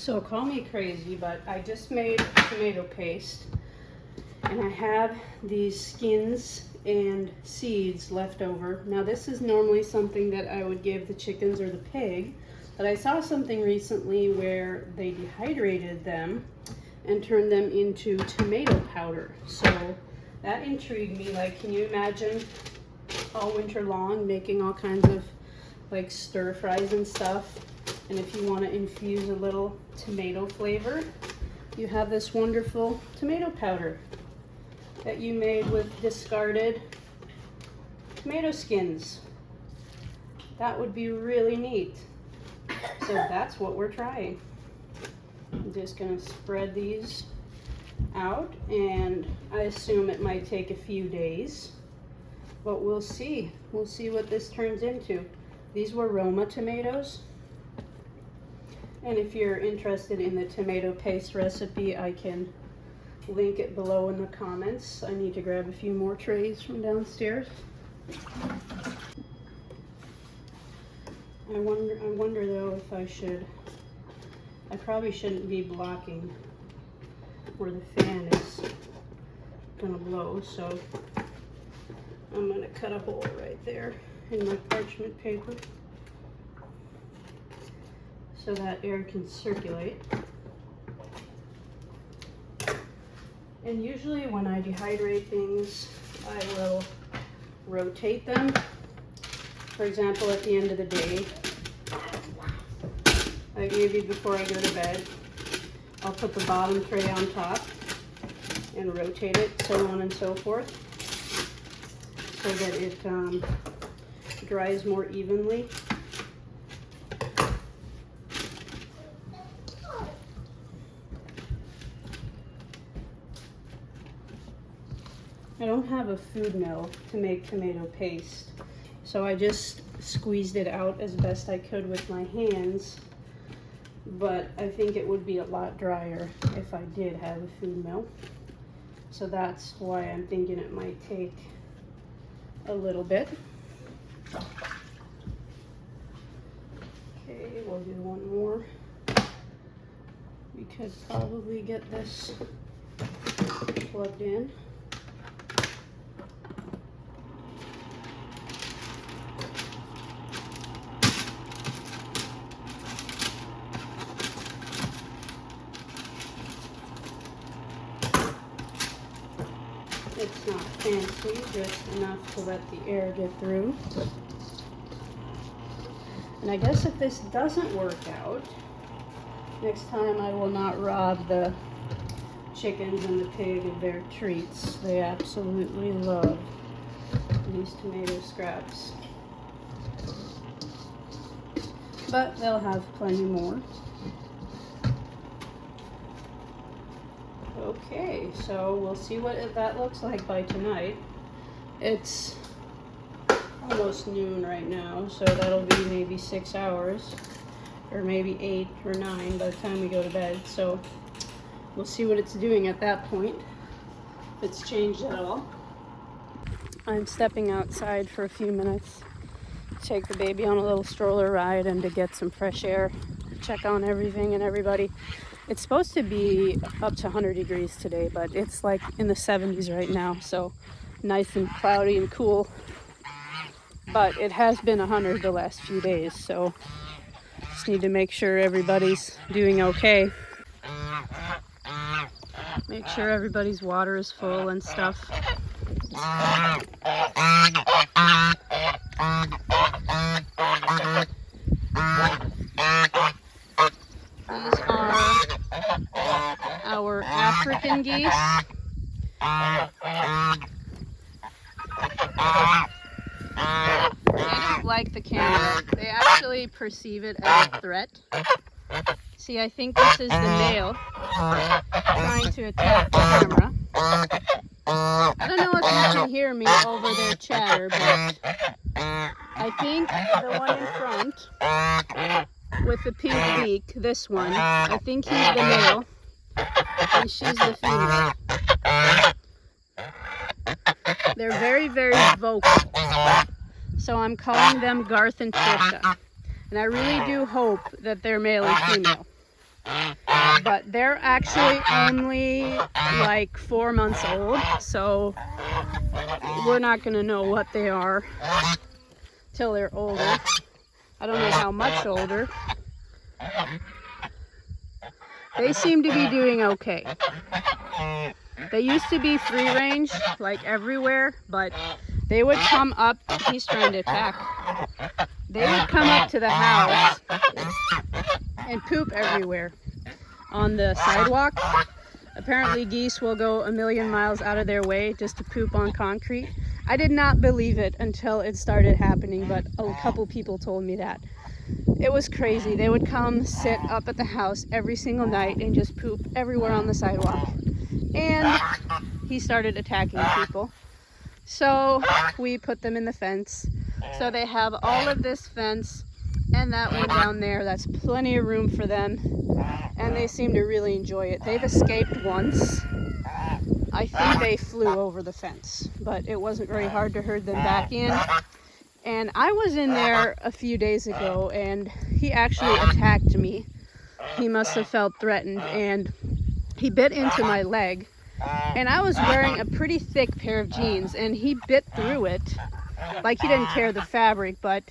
So call me crazy, but I just made tomato paste and I have these skins and seeds left over. Now this is normally something that I would give the chickens or the pig, but I saw something recently where they dehydrated them and turned them into tomato powder. So that intrigued me. Like, can you imagine all winter long making all kinds of like stir fries and stuff? And if you want to infuse a little tomato flavor, you have this wonderful tomato powder that you made with discarded tomato skins. That would be really neat. So that's what we're trying. I'm just gonna spread these out, and I assume it might take a few days, but we'll see. We'll see what this turns into. These were Roma tomatoes. And if you're interested in the tomato paste recipe, I can link it below in the comments. I need to grab a few more trays from downstairs. I wonder though if I probably shouldn't be blocking where the fan is gonna blow, so I'm gonna cut a hole right there in my parchment paper so that air can circulate. And usually when I dehydrate things, I will rotate them. For example, at the end of the day, like maybe before I go to bed, I'll put the bottom tray on top and rotate it, so on and so forth, so that it dries more evenly. I don't have a food mill to make tomato paste, so I just squeezed it out as best I could with my hands, but I think it would be a lot drier if I did have a food mill. So that's why I'm thinking it might take a little bit. Okay, we'll do one more. We could probably get this plugged in. It's not fancy, just enough to let the air get through. And I guess if this doesn't work out, next time I will not rob the chickens and the pig of their treats. They absolutely love these tomato scraps. But they'll have plenty more. Okay, so we'll see what that looks like by tonight. It's almost noon right now, so that'll be maybe 6 hours, or maybe 8 or 9 by the time we go to bed. So we'll see what it's doing at that point, if it's changed at all. I'm stepping outside for a few minutes, take the baby on a little stroller ride and to get some fresh air, check on everything and everybody. It's supposed to be up to 100 degrees today, but it's like in the 70s right now, so nice and cloudy and cool. But it has been 100 the last few days, so just need to make sure everybody's doing okay. Make sure everybody's water is full and stuff. These are our African geese. They don't like the camera. They actually perceive it as a threat. See, I think this is the male trying to attack the camera. I don't know if you can hear me over their chatter, but I think the one in front with the pink beak, this one, I think he's the male and she's the female. They're very, very vocal. So I'm calling them Garth and Trisha. And I really do hope that they're male and female. but they're actually only like 4 months old, so we're not gonna know what they are till they're older. I don't know how much older. They seem to be doing okay. They used to be free range, like everywhere, but they would come up. He's trying to attack. They would come up to the house and poop everywhere on the sidewalk. Apparently geese will go a million miles out of their way just to poop on concrete. I did not believe it until it started happening, but a couple people told me that. It was crazy. They would come sit up at the house every single night and just poop everywhere on the sidewalk. And he started attacking people. So we put them in the fence. So they have all of this fence and that one down there. That's plenty of room for them. And they seem to really enjoy it. They've escaped once. I think they flew over the fence, but it wasn't very hard to herd them back in. And I was in there a few days ago and he actually attacked me. He must have felt threatened and he bit into my leg. And I was wearing a pretty thick pair of jeans and he bit through it. Like he didn't tear the fabric, but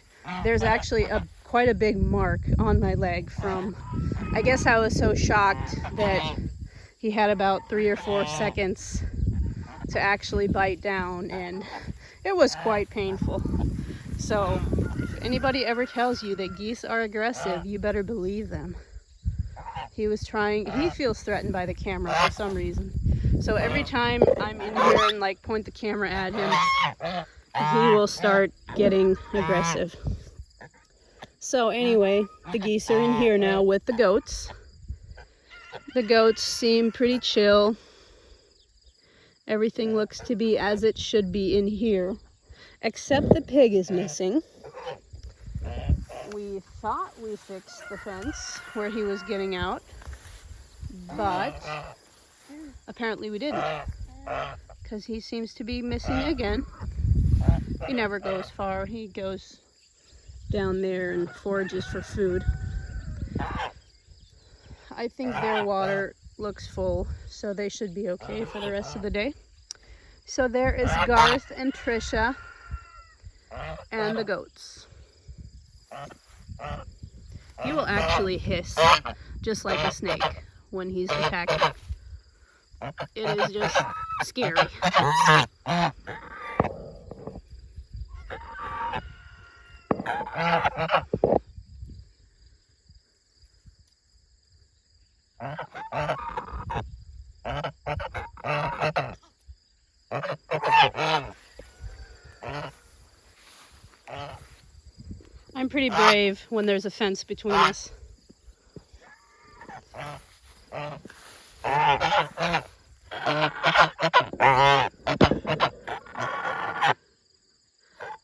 there's actually quite a big mark on my leg from, I guess I was so shocked that he had about 3 or 4 seconds to actually bite down, and it was quite painful. So if anybody ever tells you that geese are aggressive, you better believe them. He feels threatened by the camera for some reason. So every time I'm in here and like point the camera at him, he will start getting aggressive. So anyway, the geese are in here now with the goats. The goats seem pretty chill. Everything looks to be as it should be in here, except the pig is missing. We thought we fixed the fence where he was getting out, but apparently we didn't, because he seems to be missing again. He never goes far. He goes down there and forages for food. I think their water looks full, so they should be okay for the rest of the day. So there is Garth and Trisha and the goats. He will actually hiss just like a snake when he's attacking. It is just scary. I'm pretty brave when there's a fence between us.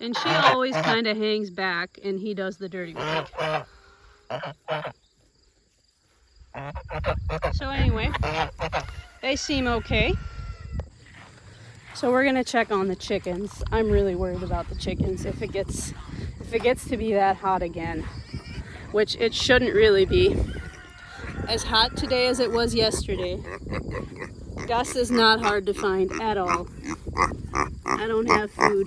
And she always kind of hangs back and he does the dirty work. So anyway, they seem okay. So we're gonna check on the chickens. I'm really worried about the chickens if it gets to be that hot again, which it shouldn't really be. As hot today as it was yesterday. Gus is not hard to find at all. I don't have food.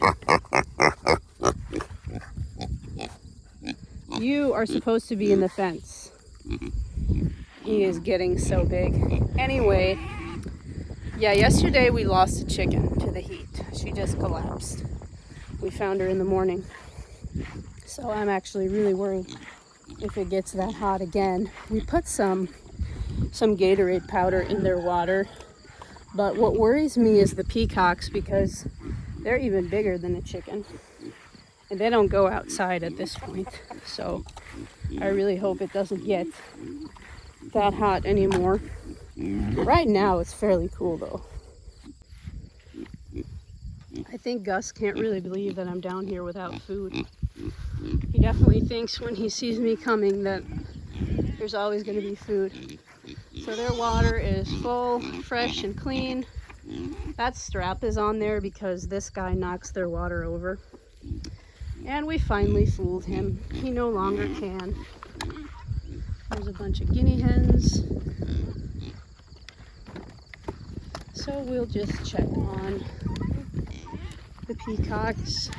You are supposed to be in the fence. He is getting so big. Anyway, yeah, yesterday we lost a chicken to the heat. She just collapsed. We found her in the morning. So I'm actually really worried if it gets that hot again. We put some Gatorade powder in their water. But what worries me is the peacocks, because they're even bigger than a chicken. And they don't go outside at this point. So I really hope it doesn't get that hot anymore. Right now it's fairly cool though. I think Gus can't really believe that I'm down here without food. He definitely thinks when he sees me coming that there's always going to be food. So their water is full, fresh and clean. That strap is on there because this guy knocks their water over. And we finally fooled him. He no longer can. There's a bunch of guinea hens. So we'll just check on the peacocks.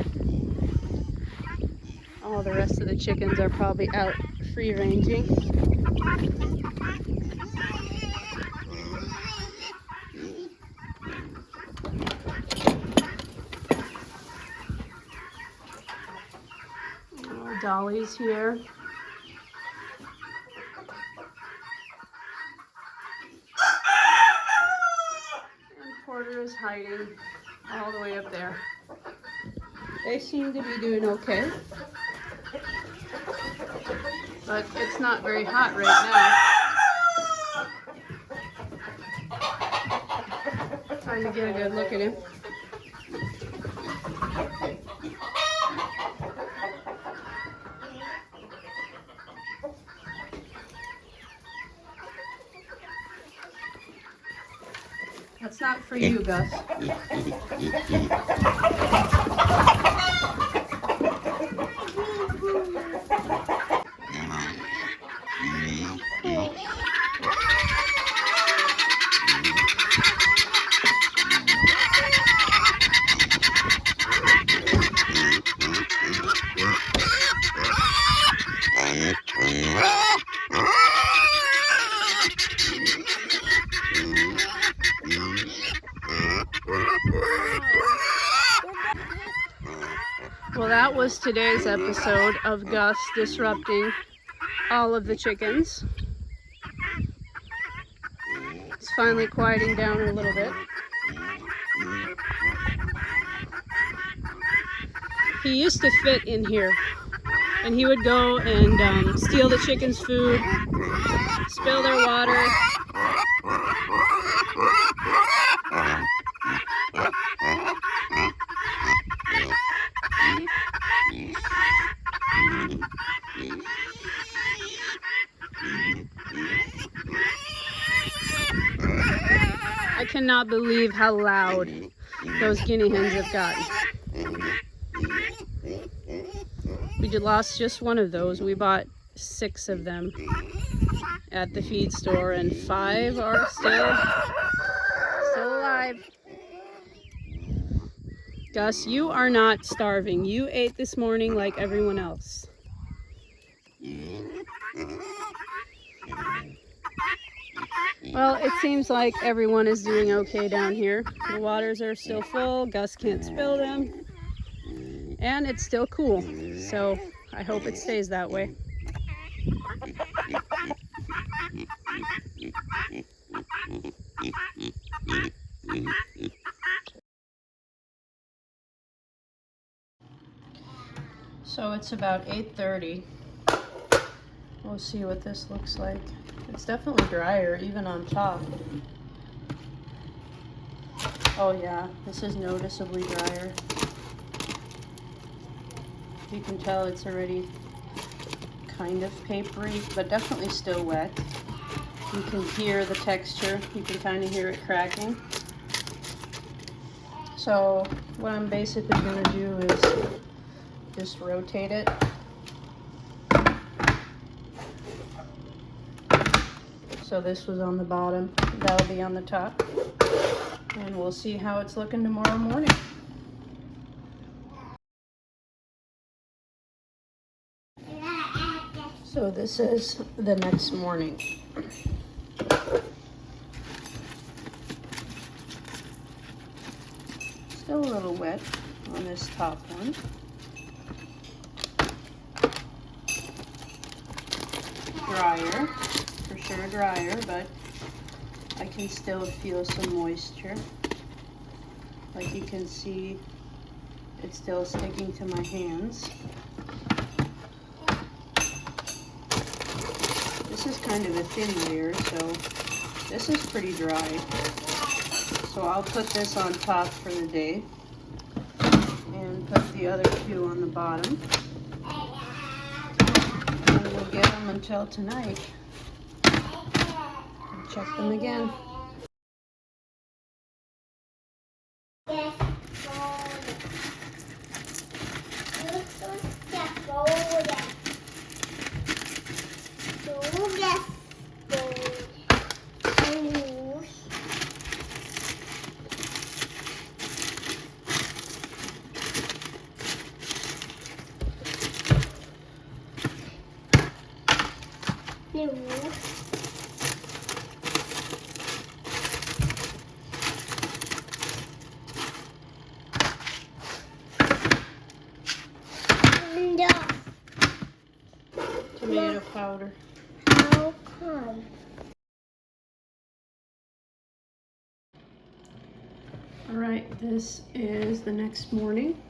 All the rest of the chickens are probably out free ranging. Oh, Dolly's here. And Porter is hiding all the way up there. They seem to be doing okay. But it's not very hot right now. Trying to get a good look at him. That's not for you, Gus. Well, that was today's episode of Gus disrupting all of the chickens. It's finally quieting down a little bit. He used to fit in here, and he would go and steal the chickens' food, spill their water. I cannot believe how loud those guinea hens have gotten. We lost just one of those. We bought 6 of them at the feed store, and 5 are still alive. Gus, you are not starving. You ate this morning like everyone else. Well, it seems like everyone is doing okay down here. The waters are still full. Gus can't spill them. And it's still cool. So I hope it stays that way. So it's about 8:30. We'll see what this looks like. It's definitely drier, even on top. Oh yeah, this is noticeably drier. You can tell it's already kind of papery, but definitely still wet. You can hear the texture. You can kind of hear it cracking. So what I'm basically going to do is just rotate it. So this was on the bottom, that'll be on the top. And we'll see how it's looking tomorrow morning. So this is the next morning. Still a little wet on this top one. Drier, for sure drier, but I can still feel some moisture. Like you can see, it's still sticking to my hands. This is kind of a thin layer, so this is pretty dry. So I'll put this on top for the day and put the other 2 on the bottom. And we'll get them until tonight. And check them again. No. No. Tomato powder. How come? All right, this is the next morning.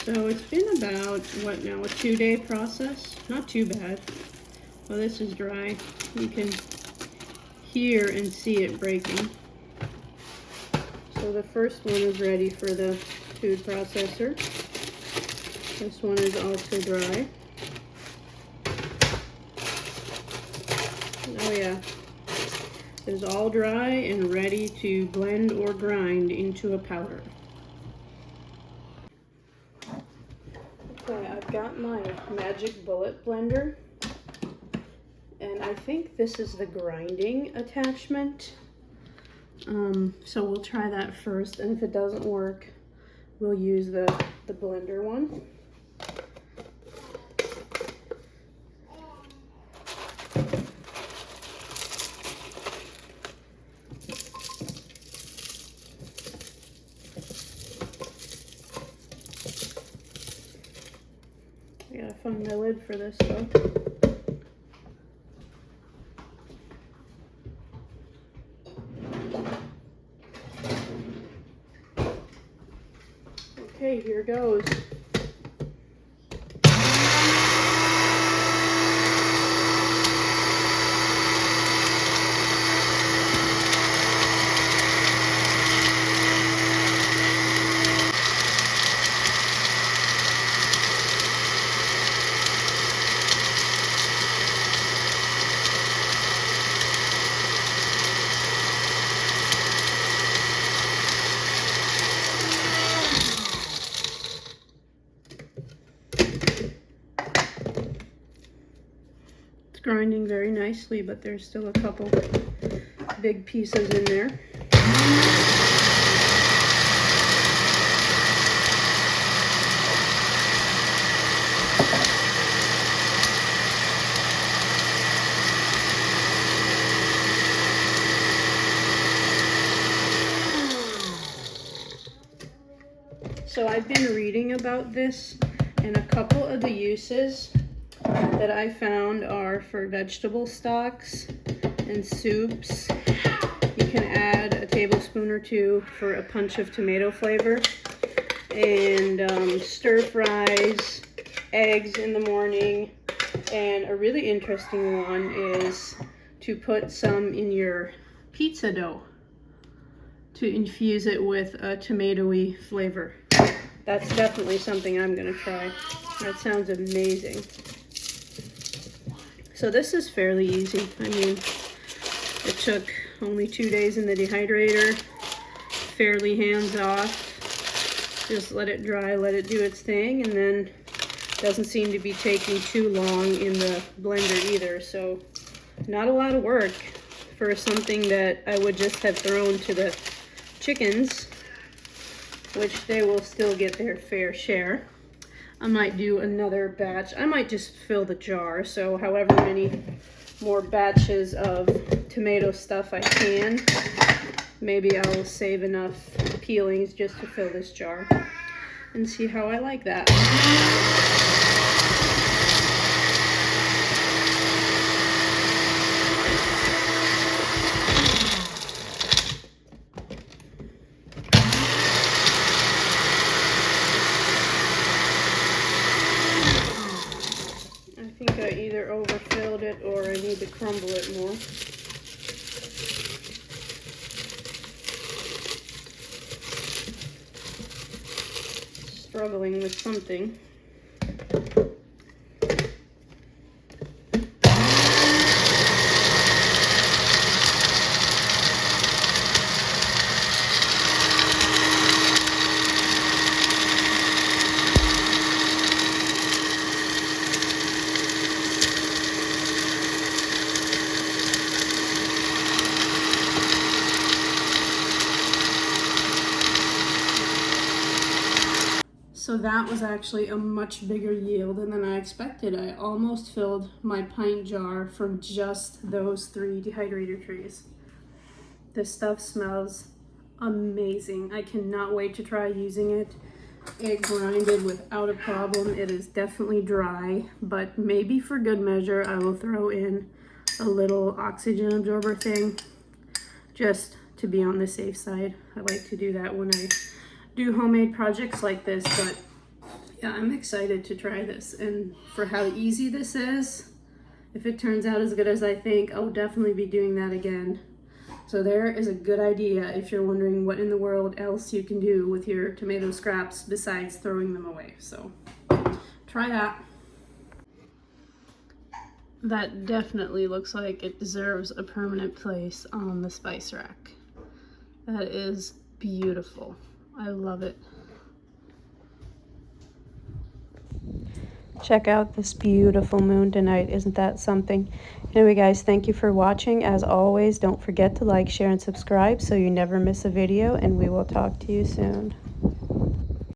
So it's been about, what now, a 2-day process? Not too bad. Well, this is dry. You can hear and see it breaking. So the first one is ready for the food processor. This one is also dry. Oh yeah, it is all dry and ready to blend or grind into a powder. Okay, I've got my Magic Bullet blender, and I think this is the grinding attachment. So we'll try that first, and if it doesn't work, we'll use the blender one. I gotta find my lid for this though. Okay, here goes. It's grinding very nicely, but there's still a couple big pieces in there. So I've been reading about this, and a couple of the uses that I found are for vegetable stocks and soups. You can add a tablespoon or two for a punch of tomato flavor, and stir fries, eggs in the morning, and a really interesting one is to put some in your pizza dough to infuse it with a tomatoey flavor. That's definitely something I'm gonna try. That sounds amazing. So this is fairly easy. I mean, it took only 2 days in the dehydrator, fairly hands off. Just let it dry, let it do its thing, and then doesn't seem to be taking too long in the blender either. So not a lot of work for something that I would just have thrown to the chickens, which they will still get their fair share. I might do another batch. I might just fill the jar, so however many more batches of tomato stuff I can, maybe I'll save enough peelings just to fill this jar and see how I like that. I think I either overfilled it or I need to crumble it more. Struggling with something. So So that was actually a much bigger yield than I expected. I almost filled my pint jar from just those 3 dehydrator trays. This stuff smells amazing. I cannot wait to try using it. It grinded without a problem. It is definitely dry, but maybe for good measure, I will throw in a little oxygen absorber thing just to be on the safe side. I like to do that when I do homemade projects like this, but yeah, I'm excited to try this. And for how easy this is, if it turns out as good as I think, I'll definitely be doing that again. So there is a good idea if you're wondering what in the world else you can do with your tomato scraps besides throwing them away. So try that. That definitely looks like it deserves a permanent place on the spice rack. That is beautiful. I love it. Check out this beautiful moon tonight. Isn't that something? Anyway, guys, thank you for watching. As always, don't forget to like, share, and subscribe so you never miss a video, and we will talk to you soon.